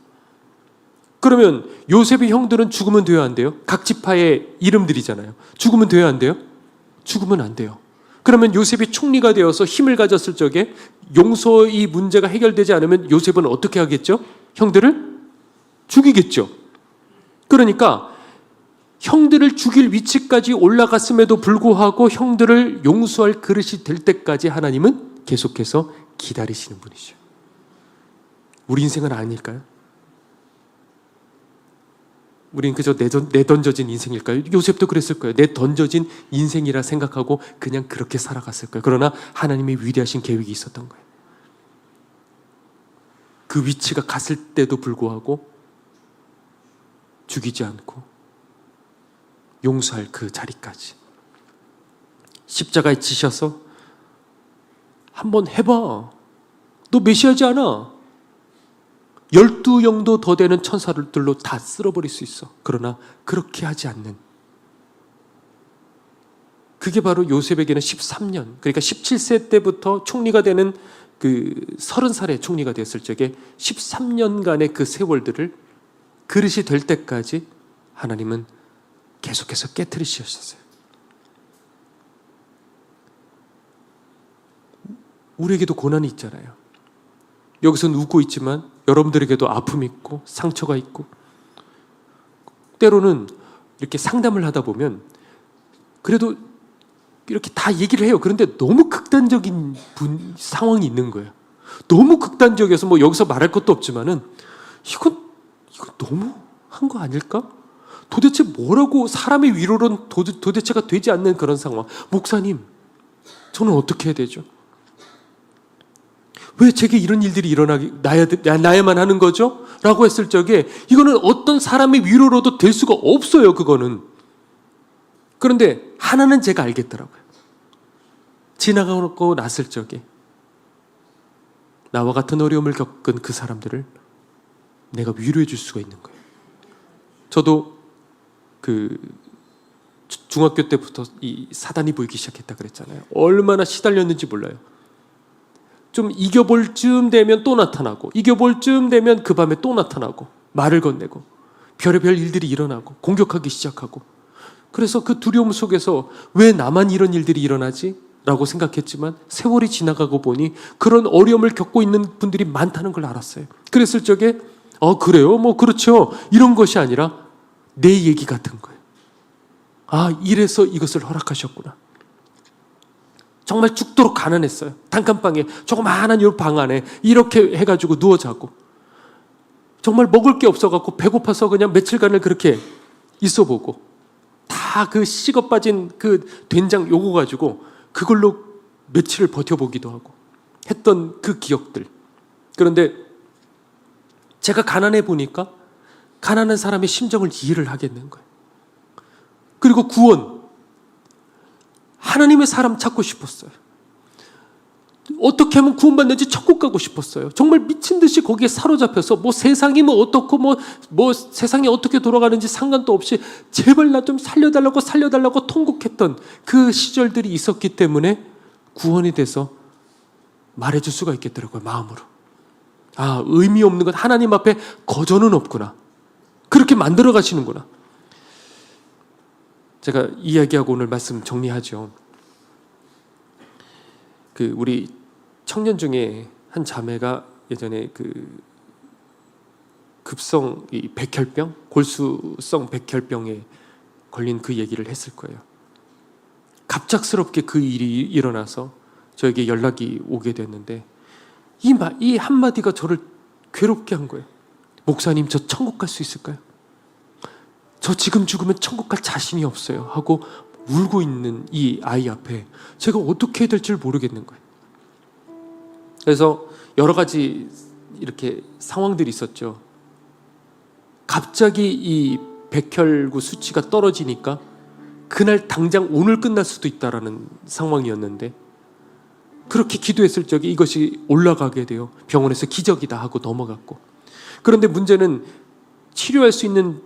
그러면 요셉의 형들은 죽으면 돼요, 안 돼요? 각 지파의 이름들이잖아요. 죽으면 돼요, 안 돼요? 죽으면 안 돼요. 그러면 요셉이 총리가 되어서 힘을 가졌을 적에 용서의 문제가 해결되지 않으면 요셉은 어떻게 하겠죠? 형들을 죽이겠죠. 그러니까 형들을 죽일 위치까지 올라갔음에도 불구하고 형들을 용서할 그릇이 될 때까지 하나님은 계속해서 기다리시는 분이죠. 우리 인생은 아닐까요? 우린 그저 내던져진 인생일까요? 요셉도 그랬을 거예요. 내던져진 인생이라 생각하고 그냥 그렇게 살아갔을 거예요. 그러나 하나님의 위대하신 계획이 있었던 거예요. 그 위치가 갔을 때도 불구하고 죽이지 않고 용서할 그 자리까지 십자가에 지셔서 한번 해봐. 너 메시아지 않아. 12영도 더 되는 천사들로 다 쓸어버릴 수 있어. 그러나 그렇게 하지 않는, 그게 바로 요셉에게는 13년, 그러니까 17세 때부터 총리가 되는 그 30살에 총리가 됐을 적에 13년간의 그 세월들을 그릇이 될 때까지 하나님은 계속해서 깨트리셨어요. 우리에게도 고난이 있잖아요. 여기서는 웃고 있지만 여러분들에게도 아픔이 있고 상처가 있고, 때로는 이렇게 상담을 하다 보면 그래도 이렇게 다 얘기를 해요. 그런데 너무 극단적인 상황이 있는 거예요. 너무 극단적이어서 뭐 여기서 말할 것도 없지만은 이건 너무 한 거 아닐까? 도대체 뭐라고 사람의 위로는 도대체가 되지 않는 그런 상황. 목사님, 저는 어떻게 해야 되죠? 왜 제게 이런 일들이 나야만 하는 거죠? 라고 했을 적에 이거는 어떤 사람의 위로로도 될 수가 없어요. 그거는. 그런데 하나는 제가 알겠더라고요. 지나가고 났을 적에 나와 같은 어려움을 겪은 그 사람들을 내가 위로해 줄 수가 있는 거예요. 저도 그 중학교 때부터 이 사단이 보이기 시작했다 그랬잖아요. 얼마나 시달렸는지 몰라요. 좀 이겨볼 쯤 되면 또 나타나고, 이겨볼 쯤 되면 그 밤에 또 나타나고, 말을 건네고, 별의별 일들이 일어나고 공격하기 시작하고. 그래서 그 두려움 속에서 왜 나만 이런 일들이 일어나지? 라고 생각했지만 세월이 지나가고 보니 그런 어려움을 겪고 있는 분들이 많다는 걸 알았어요. 그랬을 적에 그래요? 뭐 그렇죠. 이런 것이 아니라 내 얘기 같은 거예요. 이래서 이것을 허락하셨구나. 정말 죽도록 가난했어요. 단칸방에 조그마한 이 방 안에 이렇게 해가지고 누워 자고, 정말 먹을 게 없어갖고 배고파서 그냥 며칠간을 그렇게 있어보고, 다 그 식어 빠진 그 된장 요거 가지고 그걸로 며칠을 버텨보기도 하고 했던 그 기억들. 그런데 제가 가난해 보니까 가난한 사람의 심정을 이해를 하겠는 거예요. 그리고 구원, 하나님의 사람 찾고 싶었어요. 어떻게 하면 구원받는지 천국 가고 싶었어요. 정말 미친 듯이 거기에 사로잡혀서 뭐 세상이 뭐 어떻고 뭐 세상이 어떻게 돌아가는지 상관도 없이 제발 나 좀 살려달라고 통곡했던 그 시절들이 있었기 때문에 구원이 돼서 말해줄 수가 있겠더라고요. 마음으로. 의미 없는 건 하나님 앞에 거저는 없구나. 그렇게 만들어 가시는구나. 제가 이야기하고 오늘 말씀 정리하죠. 우리 청년 중에 한 자매가 예전에 급성 이 백혈병, 골수성 백혈병에 걸린 그 얘기를 했을 거예요. 갑작스럽게 그 일이 일어나서 저에게 연락이 오게 됐는데 이 한마디가 저를 괴롭게 한 거예요. 목사님, 저 천국 갈 수 있을까요? 저 지금 죽으면 천국 갈 자신이 없어요 하고 울고 있는 이 아이 앞에 제가 어떻게 해야 될지 모르겠는 거예요. 그래서 여러 가지 이렇게 상황들이 있었죠. 갑자기 이 백혈구 수치가 떨어지니까 그날 당장 오늘 끝날 수도 있다라는 상황이었는데, 그렇게 기도했을 적에 이것이 올라가게 돼요. 병원에서 기적이다 하고 넘어갔고. 그런데 문제는 치료할 수 있는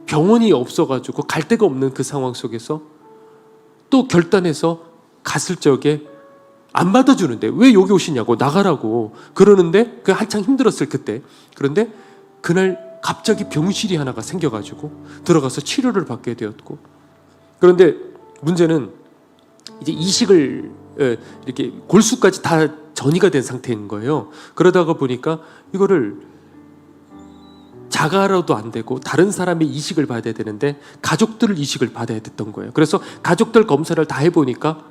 병원이 없어가지고 갈 데가 없는 그 상황 속에서 또 결단해서 갔을 적에 안 받아주는데 왜 여기 오시냐고, 나가라고 그러는데 그 한창 힘들었을 그때. 그런데 그날 갑자기 병실이 하나가 생겨가지고 들어가서 치료를 받게 되었고, 그런데 문제는 이제 이식을 이렇게 골수까지 다 전이가 된 상태인 거예요. 그러다가 보니까 이거를 자가로도 안 되고 다른 사람의 이식을 받아야 되는데 가족들 이식을 받아야 됐던 거예요. 그래서 가족들 검사를 다 해보니까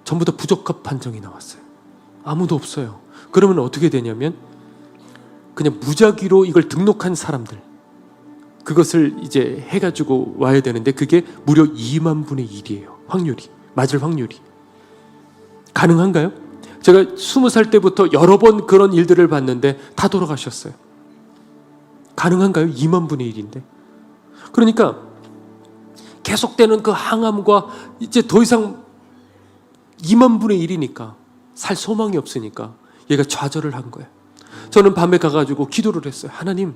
전부 다 부적합 판정이 나왔어요. 아무도 없어요. 그러면 어떻게 되냐면 그냥 무작위로 이걸 등록한 사람들, 그것을 이제 해가지고 와야 되는데 그게 무려 2만 분의 1이에요. 확률이, 맞을 확률이. 가능한가요? 제가 20살 때부터 여러 번 그런 일들을 봤는데 다 돌아가셨어요. 가능한가요? 2만 분의 1인데. 그러니까 계속되는 그 항암과 이제 더 이상 2만 분의 1이니까 살 소망이 없으니까 얘가 좌절을 한 거예요. 저는 밤에 가가지고 기도를 했어요. 하나님,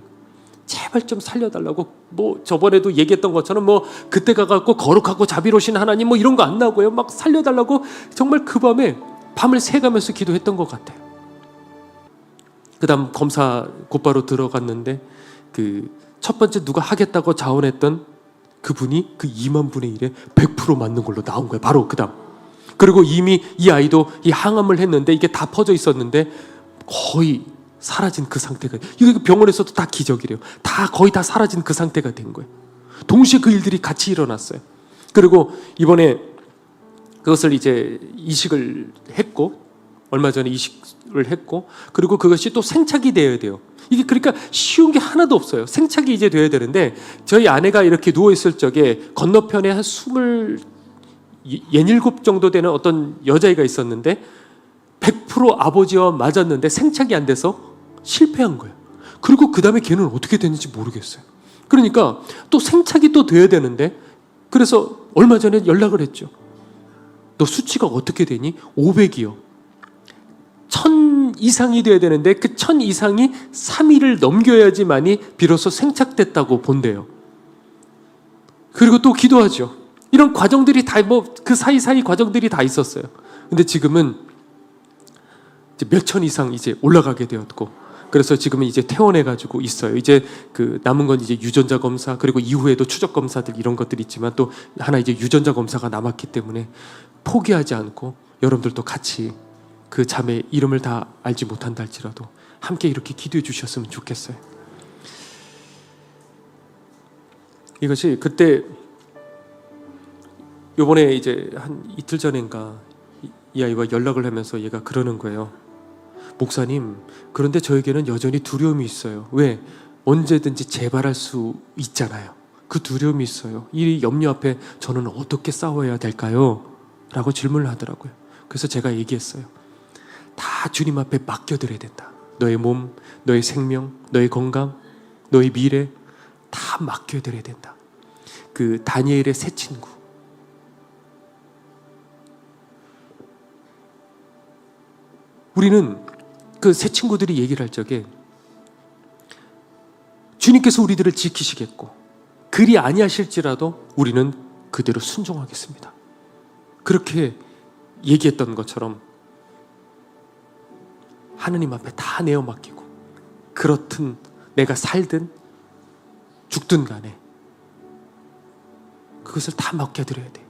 제발 좀 살려달라고. 뭐 저번에도 얘기했던 것처럼 뭐 그때 가갖고 거룩하고 자비로우신 하나님 뭐 이런 거 안 나오고요. 막 살려달라고 정말 그 밤에 밤을 새가면서 기도했던 것 같아요. 그 다음 검사 곧바로 들어갔는데 그 첫 번째 누가 하겠다고 자원했던 그분이 그 2만 분의 1에 100% 맞는 걸로 나온 거예요. 바로 그 다음. 그리고 이미 이 아이도 이 항암을 했는데 이게 다 퍼져 있었는데 거의 사라진 그 상태가, 이거 병원에서도 다 기적이래요. 다 거의 다 사라진 그 상태가 된 거예요. 동시에 그 일들이 같이 일어났어요. 그리고 이번에 그것을 이제 이식을 했고, 얼마 전에 이식을 했고, 그리고 그것이 또 생착이 되어야 돼요. 이게 그러니까 쉬운 게 하나도 없어요. 생착이 이제 돼야 되는데 저희 아내가 이렇게 누워 있을 적에 건너편에 한 67 정도 되는 어떤 여자애가 있었는데 100% 아버지와 맞았는데 생착이 안 돼서 실패한 거예요. 그리고 그 다음에 걔는 어떻게 됐는지 모르겠어요. 그러니까 또 생착이 또 돼야 되는데, 그래서 얼마 전에 연락을 했죠. 너 수치가 어떻게 되니? 500이요. 1000 이상이 돼야 되는데 그 1000 이상이 3일을 넘겨야지만이 비로소 생착됐다고 본대요. 그리고 또 기도하죠. 이런 과정들이 다 뭐 그 사이사이 과정들이 다 있었어요. 근데 지금은 이제 몇천 이상 이제 올라가게 되었고, 그래서 지금은 이제 퇴원해가지고 있어요. 이제 그 남은 건 이제 유전자 검사, 그리고 이후에도 추적 검사들 이런 것들이 있지만 또 하나 이제 유전자 검사가 남았기 때문에 포기하지 않고 여러분들도 같이 그 자매 이름을 다 알지 못한다 할지라도 함께 이렇게 기도해 주셨으면 좋겠어요. 이것이 그때 요번에 이제 한 이틀 전인가 이 아이와 연락을 하면서 얘가 그러는 거예요. 목사님, 그런데 저에게는 여전히 두려움이 있어요. 왜? 언제든지 재발할 수 있잖아요. 그 두려움이 있어요. 이 염려 앞에 저는 어떻게 싸워야 될까요? 라고 질문을 하더라고요. 그래서 제가 얘기했어요. 다 주님 앞에 맡겨드려야 된다. 너의 몸, 너의 생명, 너의 건강, 너의 미래 다 맡겨드려야 된다. 그 다니엘의 새 친구, 우리는 그 새 친구들이 얘기를 할 적에 주님께서 우리들을 지키시겠고 그리 아니하실지라도 우리는 그대로 순종하겠습니다. 그렇게 얘기했던 것처럼 하느님 앞에 다 내어 맡기고, 그렇든 내가 살든 죽든 간에 그것을 다 맡겨드려야 돼.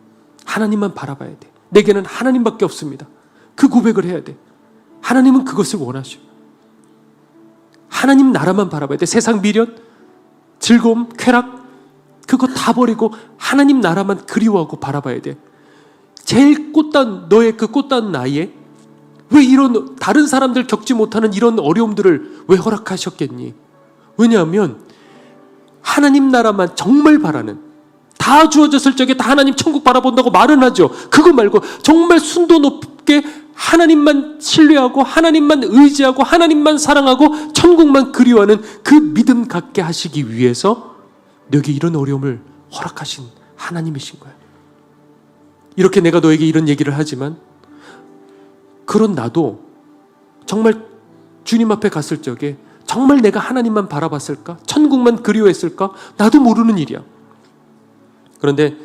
하나님만 바라봐야 돼. 내게는 하나님밖에 없습니다. 그 고백을 해야 돼. 하나님은 그것을 원하셔. 하나님 나라만 바라봐야 돼. 세상 미련, 즐거움, 쾌락 그거 다 버리고 하나님 나라만 그리워하고 바라봐야 돼. 제일 꽃단 너의 그 꽃단 나이에 왜 이런 다른 사람들 겪지 못하는 이런 어려움들을 왜 허락하셨겠니? 왜냐하면 하나님 나라만 정말 바라는, 다 주어졌을 적에 다 하나님 천국 바라본다고 말은 하죠. 그거 말고 정말 순도 높게 하나님만 신뢰하고 하나님만 의지하고 하나님만 사랑하고 천국만 그리워하는 그 믿음 갖게 하시기 위해서 너에게 이런 어려움을 허락하신 하나님이신 거예요. 이렇게 내가 너에게 이런 얘기를 하지만 그런 나도 정말 주님 앞에 갔을 적에 정말 내가 하나님만 바라봤을까? 천국만 그리워했을까? 나도 모르는 일이야. 그런데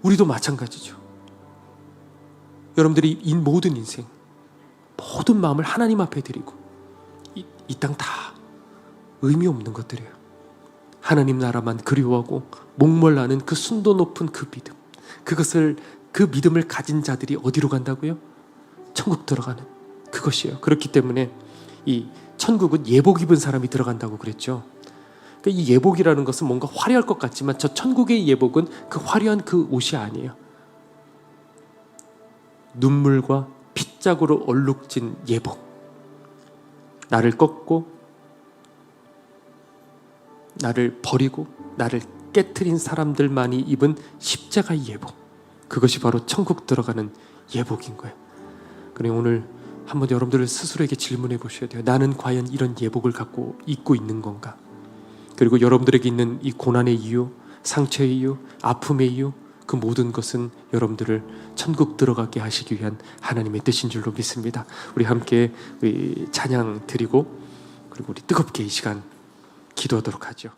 우리도 마찬가지죠. 여러분들이 모든 인생, 모든 마음을 하나님 앞에 드리고 이 땅 다 의미 없는 것들이에요. 하나님 나라만 그리워하고 목말라는 그 순도 높은 그 믿음, 그 믿음을 가진 자들이 어디로 간다고요? 천국 들어가는 그것이에요. 그렇기 때문에 이 천국은 예복 입은 사람이 들어간다고 그랬죠. 그러니까 이 예복이라는 것은 뭔가 화려할 것 같지만 저 천국의 예복은 그 화려한 그 옷이 아니에요. 눈물과 핏자국으로 얼룩진 예복. 나를 꺾고 나를 버리고 나를 깨트린 사람들만이 입은 십자가의 예복, 그것이 바로 천국 들어가는 예복인 거예요. 그래 오늘 한번 여러분들 스스로에게 질문해 보셔야 돼요. 나는 과연 이런 예복을 갖고 입고 있는 건가? 그리고 여러분들에게 있는 이 고난의 이유, 상처의 이유, 아픔의 이유, 그 모든 것은 여러분들을 천국 들어가게 하시기 위한 하나님의 뜻인 줄로 믿습니다. 우리 함께 찬양 드리고 그리고 우리 뜨겁게 이 시간 기도하도록 하죠.